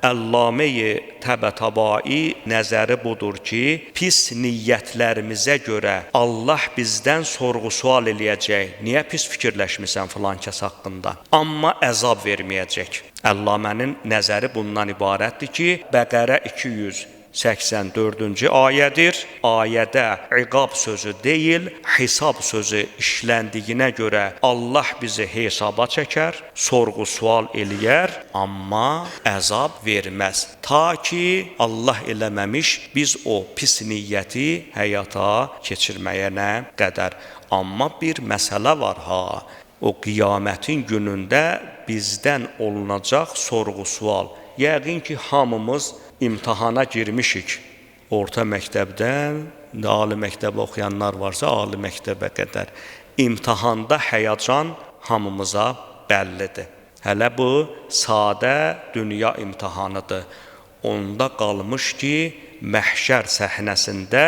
Əllamə-i Təbətabai nəzəri budur ki, pis niyyətlərimizə görə Allah bizdən sorğu-sual eləyəcək. Niyə pis fikirləşmisən filan kəs haqqında? Amma əzab verməyəcək. Əllamənin nəzəri bundan ibarətdir ki, Bəqərə 284-cü ayədir. Ayədə iqab sözü deyil, hesab sözü işləndiyinə görə Allah bizi hesaba çəkər, sorğu-sual eləyər, amma əzab verməz. Ta ki, Allah eləməmiş biz o pis niyyəti həyata keçirməyənə qədər. Amma bir məsələ var ha, o qiyamətin günündə bizdən olunacaq sorğu-sual. Yəqin ki, hamımız imtahana girmişik. Orta məktəbdən, ali məktəbə oxuyanlar varsa, ali məktəbə qədər. İmtahanda həyəcan hamımıza bəllidir. Hələ bu sadə dünya imtahanıdır. Onda qalmış ki, məhşər səhnəsində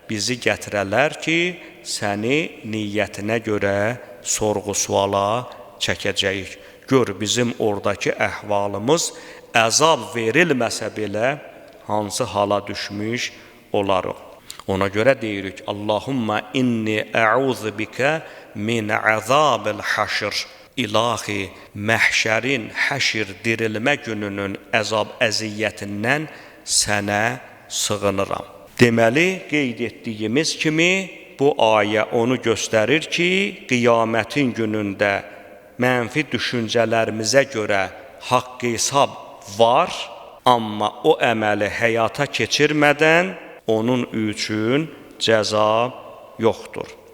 bizi gətirələr ki, səni niyyətinə görə sorğu-suala çəkəcəyik. Gör, bizim oradakı əhvalımız əzab verilməsə belə hansı hala düşmüş olarıq. Ona görə deyirik, Allahumma inni əuzu bikə min əzabil haşr. İlahi, məhşərin, həşir, dirilmə gününün əzab əziyyətindən sənə sığınıram. Deməli, qeyd etdiyimiz kimi bu ayə onu göstərir ki, qiyamətin günündə mənfi düşüncələrimizə görə haqq hesab var, amma o əməli həyata keçirmədən onun üçün cəza yoxdur.